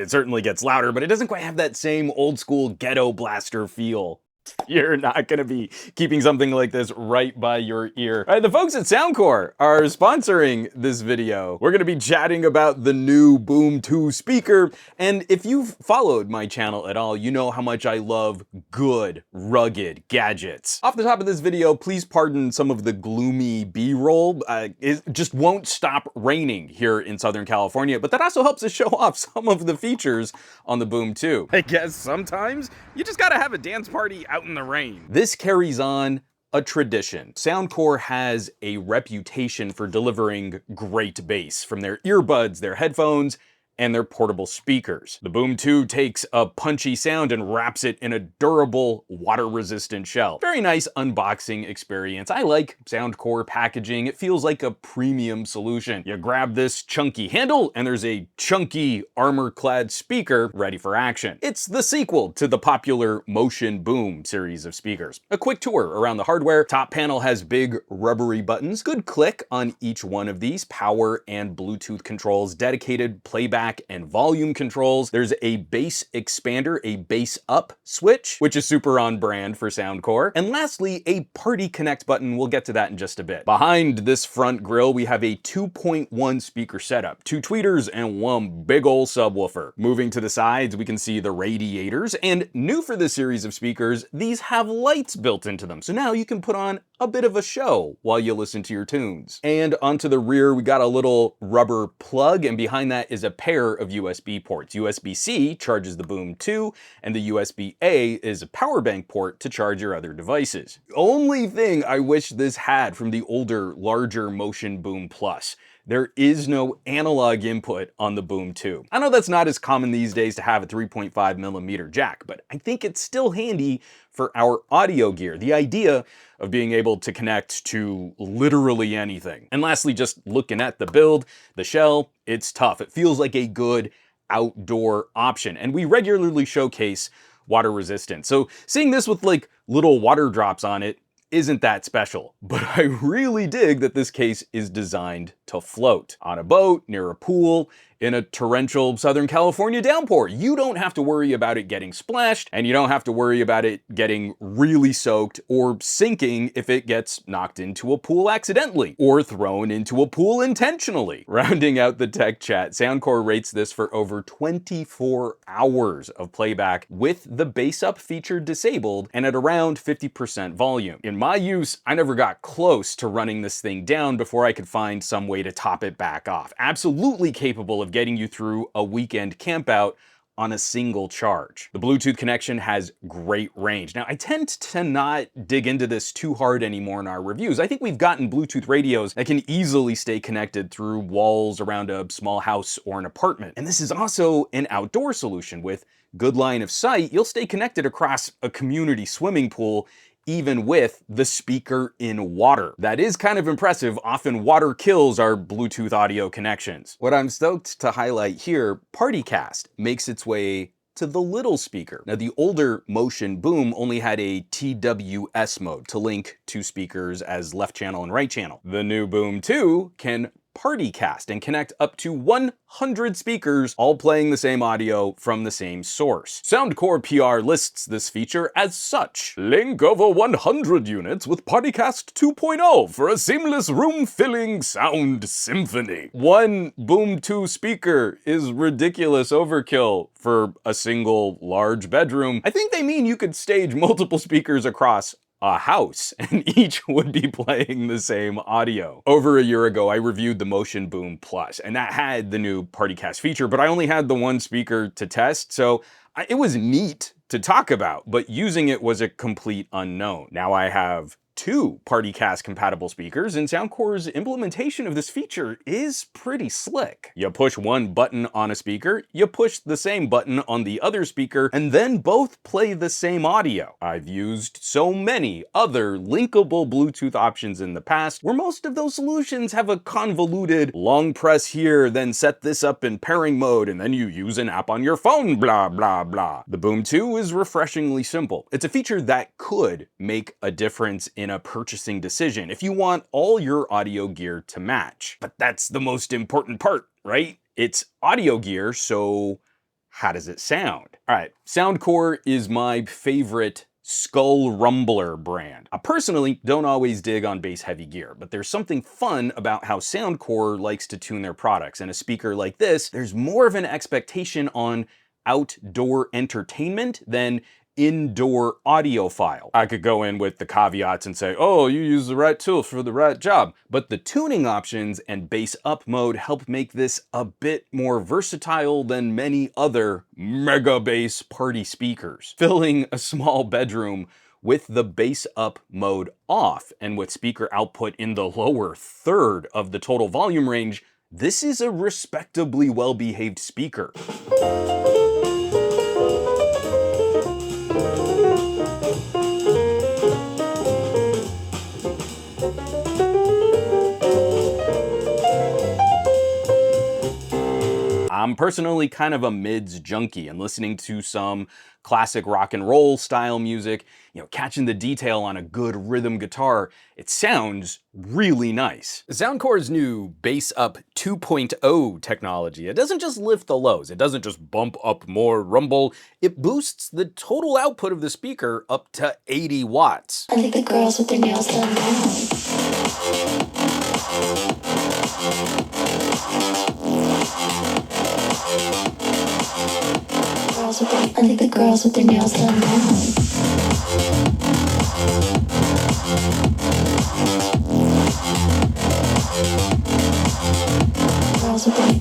It certainly gets louder, but it doesn't quite have that same old school ghetto blaster feel. You're not going to be keeping something like this right by your ear. All right, the folks at Soundcore are sponsoring this video. We're going to be chatting about the new Boom2 speaker, and if you've followed my channel at all, you know how much I love good, rugged gadgets. Off the top of this video, please pardon some of the gloomy B-roll. It just won't stop raining here in Southern California, but that also helps us show off some of the features on the Boom2. I guess sometimes you just gotta have a dance party out in the rain. This carries on a tradition. Soundcore has a reputation for delivering great bass from their earbuds, their headphones, and their portable speakers. The Boom2 takes a punchy sound and wraps it in a durable, water-resistant shell. Very nice unboxing experience. I like Soundcore packaging. It feels like a premium solution. You grab this chunky handle, and there's a chunky, armor-clad speaker ready for action. It's the sequel to the popular Motion Boom series of speakers. A quick tour around the hardware. Top panel has big, rubbery buttons. Good click on each one of these. Power and Bluetooth controls, dedicated playback and volume controls. There's a bass expander, a bass up switch, which is super on brand for Soundcore. And lastly, a party connect button. We'll get to that in just a bit. Behind this front grille, we have a 2.1 speaker setup, 2 tweeters and 1 big ol' subwoofer. Moving to the sides, we can see the radiators, and new for this series of speakers, these have lights built into them. So now you can put on a bit of a show while you listen to your tunes. And onto the rear, we got a little rubber plug, and behind that is a pair of USB ports. USB-C charges the Boom2, and the USB-A is a power bank port to charge your other devices. The only thing I wish this had from the older, larger Motion Boom Plus: there is no analog input on the Boom2. I know that's not as common these days to have a 3.5mm jack, but I think it's still handy for our audio gear. The idea of being able to connect to literally anything. And lastly, just looking at the build, the shell, it's tough. It feels like a good outdoor option. And we regularly showcase water resistance. So seeing this with like little water drops on it isn't that special, but I really dig that this case is designed to float. On a boat, near a pool, in a torrential Southern California downpour. You don't have to worry about it getting splashed, and you don't have to worry about it getting really soaked or sinking if it gets knocked into a pool accidentally, or thrown into a pool intentionally. Rounding out the tech chat, Soundcore rates this for over 24 hours of playback with the bass up feature disabled and at around 50% volume. In my use, I never got close to running this thing down before I could find some way to top it back off. Absolutely capable of getting you through a weekend campout on a single charge. The Bluetooth connection has great range. Now, I tend to not dig into this too hard anymore in our reviews. I think we've gotten Bluetooth radios that can easily stay connected through walls around a small house or an apartment. And this is also an outdoor solution. With good line of sight, you'll stay connected across a community swimming pool even with the speaker in water. That is kind of impressive. Often water kills our Bluetooth audio connections. What I'm stoked to highlight here, Partycast makes its way to the little speaker. Now, the older Motion Boom only had a TWS mode to link two speakers as left channel and right channel. The new Boom2 can Partycast and connect up to 100 speakers, all playing the same audio from the same source. Soundcore PR lists this feature as such: link over 100 units with Partycast 2.0 for a seamless room-filling sound symphony. One Boom2 speaker is ridiculous overkill for a single large bedroom. I think they mean you could stage multiple speakers across a house, and each would be playing the same audio. Over a year ago, I reviewed the Motion Boom Plus, and that had the new Partycast feature, but I only had the one speaker to test, so it was neat to talk about, but using it was a complete unknown. Now I have two Partycast compatible speakers, and Soundcore's implementation of this feature is pretty slick. You push one button on a speaker, you push the same button on the other speaker, and then both play the same audio. I've used so many other linkable Bluetooth options in the past, where most of those solutions have a convoluted long press here, then set this up in pairing mode, and then you use an app on your phone, blah, blah, blah. The Boom2 is refreshingly simple. It's a feature that could make a difference in a purchasing decision if you want all your audio gear to match. But that's the most important part, right? It's audio gear, so how does it sound? All right, Soundcore is my favorite skull rumbler brand. I personally don't always dig on bass heavy gear, but there's something fun about how Soundcore likes to tune their products. And a speaker like this, there's more of an expectation on outdoor entertainment than indoor audiophile. I could go in with the caveats and say, oh, you use the right tool for the right job. But the tuning options and bass up mode help make this a bit more versatile than many other mega bass party speakers. Filling a small bedroom with the bass up mode off and with speaker output in the lower third of the total volume range, this is a respectably well-behaved speaker. I'm personally kind of a mids junkie, and listening to some classic rock and roll style music, catching the detail on a good rhythm guitar, it sounds really nice. Soundcore's new Bass Up 2.0 technology, it doesn't just lift the lows, it doesn't just bump up more rumble, it boosts the total output of the speaker up to 80 watts. I think the girls with their nails done now. I think the girls with their nails done now.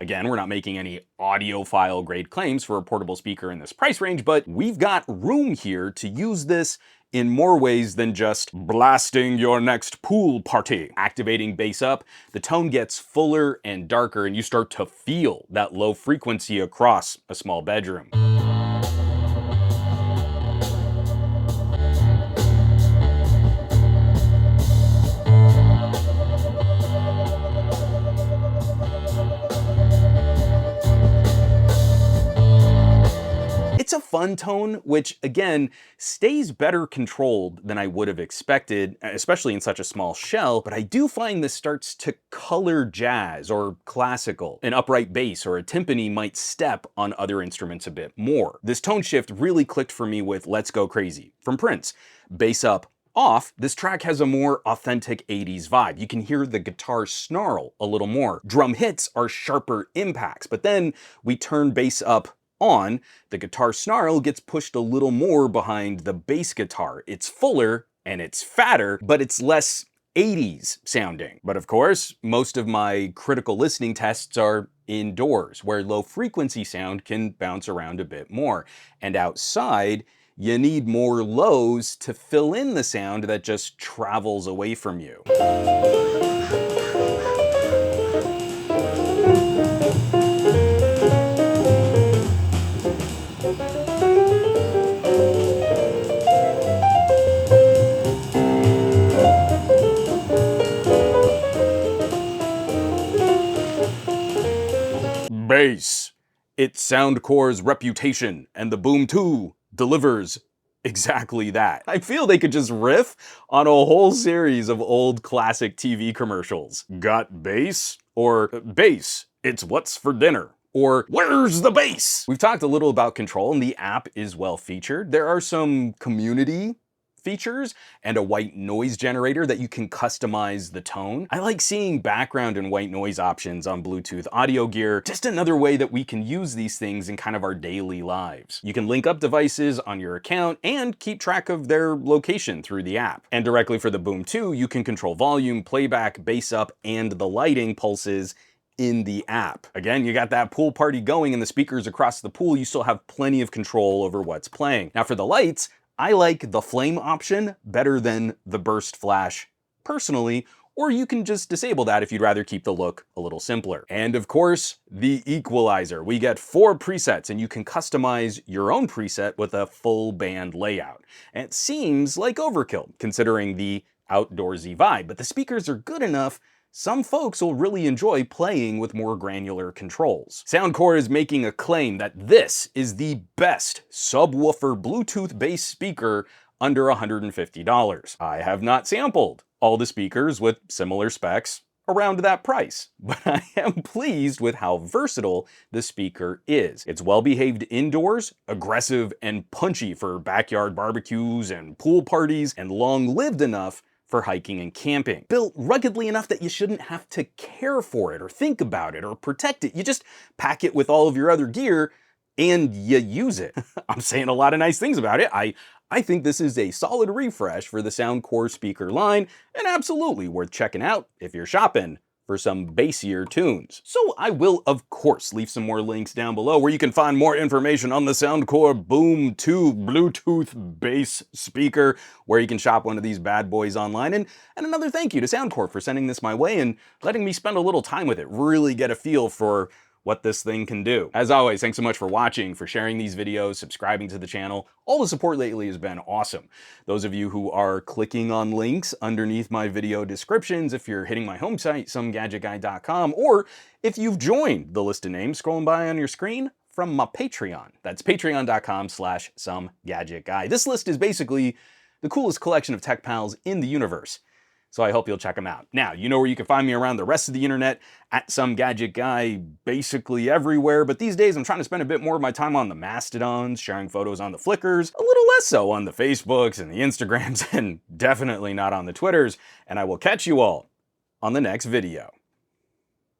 Again, we're not making any audiophile grade claims for a portable speaker in this price range, but we've got room here to use this in more ways than just blasting your next pool party. Activating bass up, the tone gets fuller and darker, and you start to feel that low frequency across a small bedroom. It's a fun tone, which again, stays better controlled than I would have expected, especially in such a small shell, but I do find this starts to color jazz or classical. An upright bass or a timpani might step on other instruments a bit more. This tone shift really clicked for me with Let's Go Crazy from Prince. Bass up, off, this track has a more authentic 80s vibe. You can hear the guitar snarl a little more. Drum hits are sharper impacts, but then we turn bass up on, the guitar snarl gets pushed a little more behind the bass guitar. It's fuller and it's fatter, but it's less 80s sounding. But of course, most of my critical listening tests are indoors, where low frequency sound can bounce around a bit more. And outside, you need more lows to fill in the sound that just travels away from you. Bass. It's Soundcore's reputation, and the Boom2 delivers exactly that. I feel they could just riff on a whole series of old classic TV commercials. Got bass? Or bass, it's what's for dinner. Or where's the bass? We've talked a little about control, and the app is well featured. There are some community features and a white noise generator that you can customize the tone. I like seeing background and white noise options on Bluetooth audio gear, just another way that we can use these things in kind of our daily lives. You can link up devices on your account and keep track of their location through the app. And directly for the Boom2, you can control volume, playback, bass up, and the lighting pulses in the app. Again, you got that pool party going and the speakers across the pool, you still have plenty of control over what's playing. Now for the lights, I like the flame option better than the burst flash personally, or you can just disable that if you'd rather keep the look a little simpler. And of course, the equalizer. We get 4 presets and you can customize your own preset with a full band layout. And it seems like overkill considering the outdoorsy vibe, but the speakers are good enough some folks will really enjoy playing with more granular controls. Soundcore is making a claim that this is the best subwoofer Bluetooth bass speaker under $150. I have not sampled all the speakers with similar specs around that price, but I am pleased with how versatile the speaker is. It's well behaved indoors, aggressive and punchy for backyard barbecues and pool parties, and long-lived enough for hiking and camping. Built ruggedly enough that you shouldn't have to care for it or think about it or protect it. You just pack it with all of your other gear and you use it. I'm saying a lot of nice things about it. I think this is a solid refresh for the Soundcore speaker line, and absolutely worth checking out if you're shopping for some bassier tunes. So I will, of course, leave some more links down below where you can find more information on the Soundcore Boom2 Bluetooth bass speaker, where you can shop one of these bad boys online. And another thank you to Soundcore for sending this my way and letting me spend a little time with it, really get a feel for what this thing can do. As always, thanks so much for watching, for sharing these videos, subscribing to the channel. All the support lately has been awesome. Those of you who are clicking on links underneath my video descriptions, if you're hitting my home site, SomeGadgetGuy.com, or if you've joined the list of names scrolling by on your screen from my Patreon. That's patreon.com/SomeGadgetGuy. This list is basically the coolest collection of tech pals in the universe, so I hope you'll check them out. Now, you know where you can find me around the rest of the internet, at SomeGadgetGuy, basically everywhere, but these days I'm trying to spend a bit more of my time on the Mastodons, sharing photos on the Flickrs, a little less so on the Facebooks and the Instagrams, and definitely not on the Twitters, and I will catch you all on the next video.